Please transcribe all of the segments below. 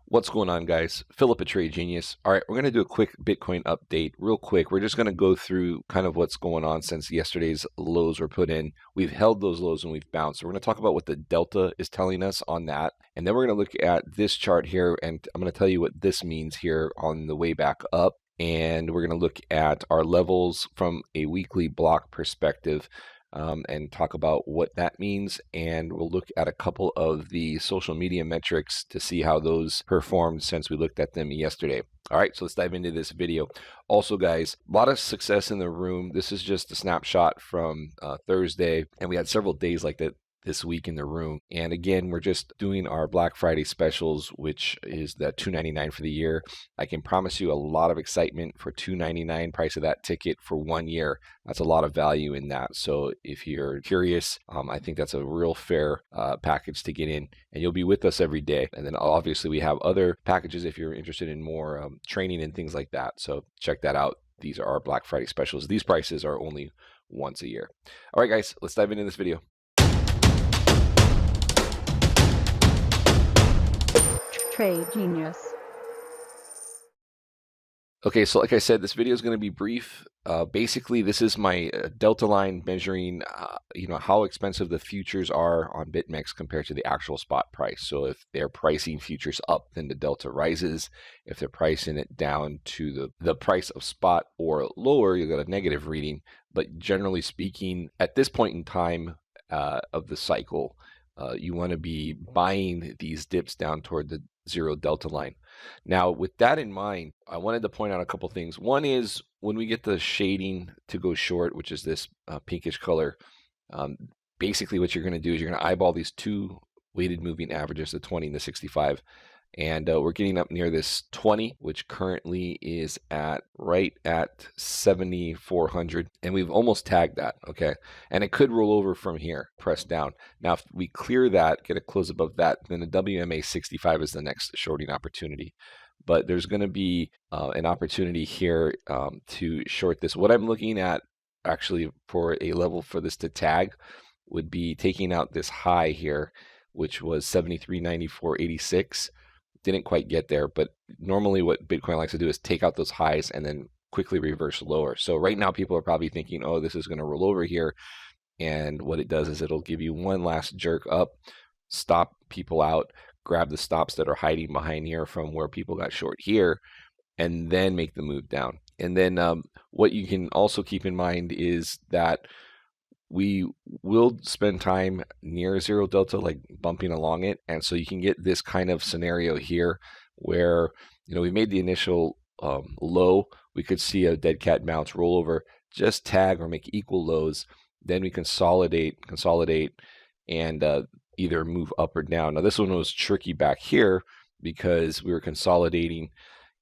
What's going on, guys? Philip at Trade Genius. All right, we're going to do a quick Bitcoin update real quick. We're just going to go through kind of what's going on since yesterday's lows were put in. We've held those lows and we've bounced. So we're going to talk about what the delta is telling us on that. And then we're going to look at this chart here, and I'm going to tell you what this means here on the way back up. And we're going to look at our levels from a weekly block perspective. And talk about what that means. And we'll look at a couple of the social media metrics to see how those performed since we looked at them yesterday. All right, so let's dive into this video. Also, guys, a lot of success in the room. This is just a snapshot from Thursday, and we had several days like that this week in the room. And again, we're just doing our Black Friday specials, which is the $2.99 for the year. I can promise you a lot of excitement for $2.99 price of that ticket for 1 year. That's a lot of value in that. So if you're curious, I think that's a real fair package to get in, and you'll be with us every day. And then obviously we have other packages if you're interested in more training and things like that. So check that out. These are our Black Friday specials. These prices are only once a year. All right, guys, let's dive into this video. Trade Genius. Okay, so like I said, this video is going to be brief. Basically, this is my delta line measuring, how expensive the futures are on BitMEX compared to the actual spot price. So if they're pricing futures up, then the delta rises. If they're pricing it down to the price of spot or lower, you'll get a negative reading. But generally speaking, at this point in time of the cycle, you want to be buying these dips down toward the zero delta line. Now, with that in mind, I wanted to point out a couple things. One is when we get the shading to go short, which is this pinkish color, basically what you're going to do is you're going to eyeball these two weighted moving averages, the 20 and the 65. And we're getting up near this 20, which currently is right at 7,400. And we've almost tagged that, okay? And it could roll over from here, press down. Now, if we clear that, get a close above that, then the WMA 65 is the next shorting opportunity. But there's going to be an opportunity here to short this. What I'm looking at actually for a level for this to tag would be taking out this high here, which was 73.94.86. Didn't quite get there, but normally what Bitcoin likes to do is take out those highs and then quickly reverse lower. So right now people are probably thinking, oh, this is going to roll over here. And what it does is it'll give you one last jerk up, stop people out, grab the stops that are hiding behind here from where people got short here, and then make the move down. And then what you can also keep in mind is that we will spend time near zero delta, like bumping along it. And so you can get this kind of scenario here where, we made the initial low. We could see a dead cat bounce, roll over, just tag or make equal lows. Then we consolidate, and either move up or down. Now, this one was tricky back here because we were consolidating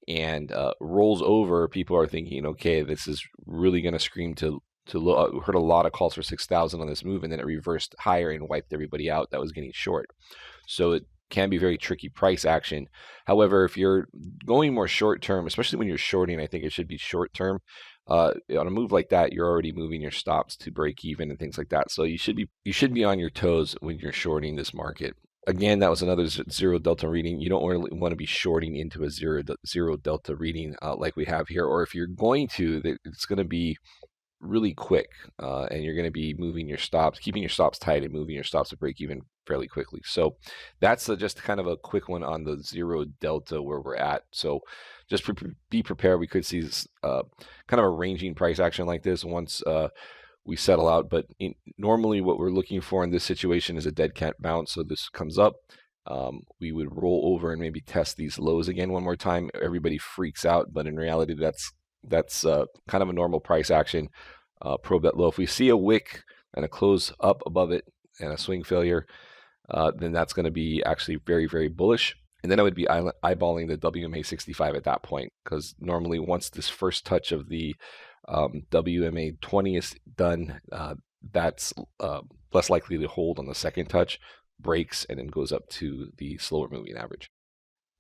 and rolls over. People are thinking, okay, this is really going to scream to low. We heard a lot of calls for 6,000 on this move, and then it reversed higher and wiped everybody out that was getting short. So it can be very tricky price action. However, if you're going more short term, especially when you're shorting, I think it should be short term. On a move like that, you're already moving your stops to break even and things like that. So you should be on your toes when you're shorting this market. Again, that was another zero delta reading. You don't really want to be shorting into a zero delta reading like we have here. Or if you're going to, it's going to be really quick, and you're going to be moving your stops, keeping your stops tight and moving your stops to break even fairly quickly. So that's just kind of a quick one on the zero delta where we're at. So just be prepared. We could see this, kind of a ranging price action like this once we settle out. But normally what we're looking for in this situation is a dead cat bounce. So this comes up. We would roll over and maybe test these lows again one more time. Everybody freaks out, but in reality, that's kind of a normal price action. Probe that low. If we see a wick and a close up above it and a swing failure, then that's going to be actually very, very bullish. And then I would be eyeballing the WMA 65 at that point, because normally once this first touch of the WMA 20 is done, that's less likely to hold on the second touch, breaks, and then goes up to the slower moving average.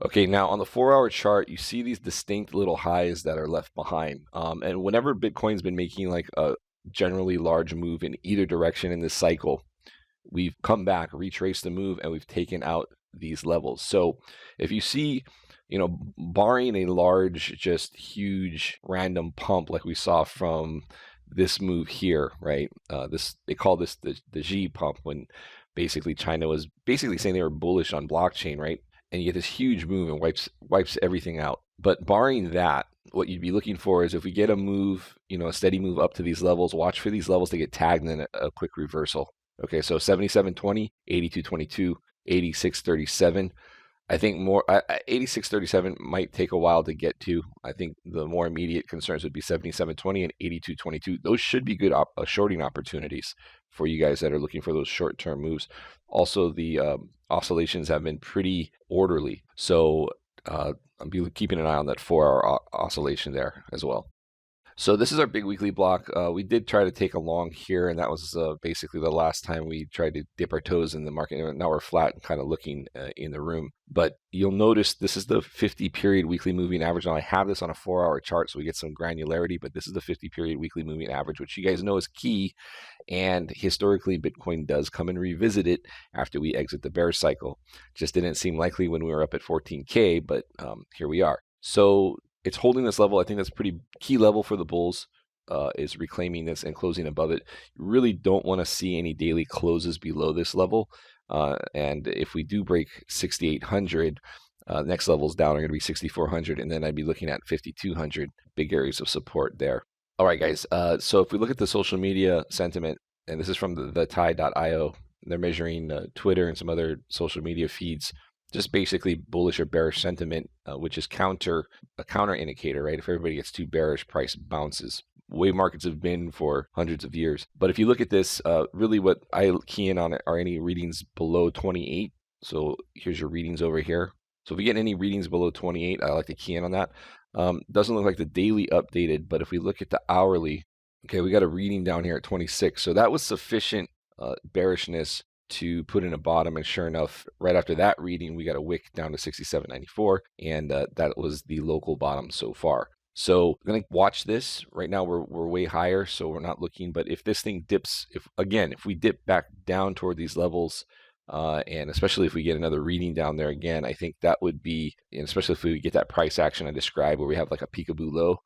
Okay, now on the 4-hour chart, you see these distinct little highs that are left behind. And whenever Bitcoin's been making like a generally large move in either direction in this cycle, we've come back, retraced the move, and we've taken out these levels. So if you see, barring a large, just huge random pump like we saw from this move here, right? They call this the G pump, when basically China was basically saying they were bullish on blockchain, right? And you get this huge move and wipes everything out. But barring that, what you'd be looking for is if we get a move, a steady move up to these levels, watch for these levels to get tagged and then a quick reversal. Okay, so 77.20, 82.22, 86.37. I think 86.37 might take a while to get to. I think the more immediate concerns would be 77.20 and 82.22. Those should be good shorting opportunities for you guys that are looking for those short-term moves. Also, the oscillations have been pretty orderly, so I'll be keeping an eye on that 4-hour oscillation there as well. So this is our big weekly block. We did try to take a long here, and that was basically the last time we tried to dip our toes in the market. Now we're flat and kind of looking in the room. But you'll notice this is the 50-period weekly moving average. Now I have this on a 4-hour chart, so we get some granularity, but this is the 50-period weekly moving average, which you guys know is key. And historically, Bitcoin does come and revisit it after we exit the bear cycle. Just didn't seem likely when we were up at 14K, but here we are. So it's holding this level. I think that's a pretty key level for the bulls, is reclaiming this and closing above it. You really don't want to see any daily closes below this level. And if we do break 6,800, next levels down are going to be 6,400, and then I'd be looking at 5,200, big areas of support there. All right, guys. So if we look at the social media sentiment, and this is from the TIE.io, they're measuring Twitter and some other social media feeds, just basically bullish or bearish sentiment, which is a counter indicator, right? If everybody gets too bearish, price bounces. Way markets have been for hundreds of years. But if you look at this, really what I key in on are any readings below 28. So here's your readings over here. So if we get any readings below 28, I like to key in on that. Doesn't look like the daily updated, but if we look at the hourly, okay, we got a reading down here at 26. So that was sufficient bearishness to put in a bottom, and sure enough, right after that reading, we got a wick down to 67.94, and that was the local bottom so far. So I'm going to watch this. Right now we're way higher, so we're not looking, but if this thing dips, if we dip back down toward these levels, and especially if we get another reading down there again, I think that would be, and especially if we get that price action I described where we have like a peekaboo low,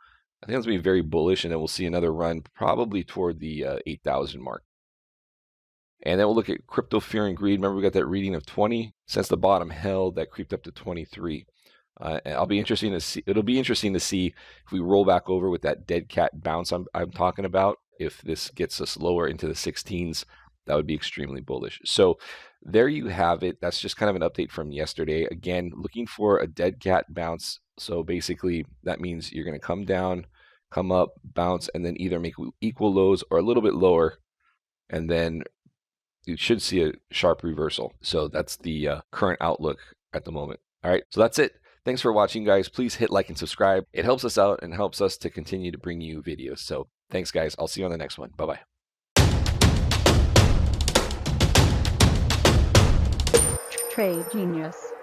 I think that's going to be very bullish, and then we'll see another run probably toward the 8,000 mark. And then we'll look at crypto fear and greed. Remember, we got that reading of 20. Since the bottom held, that creeped up to 23. And it'll be interesting to see if we roll back over with that dead cat bounce I'm talking about. If this gets us lower into the 16s, that would be extremely bullish. So there you have it. That's just kind of an update from yesterday. Again, looking for a dead cat bounce. So basically, that means you're going to come down, come up, bounce, and then either make equal lows or a little bit lower, and then you should see a sharp reversal. So that's the current outlook at the moment. All right, so that's it. Thanks for watching, guys. Please hit like and subscribe. It helps us out and helps us to continue to bring you videos. So thanks, guys. I'll see you on the next one. Bye-bye. Trade Genius.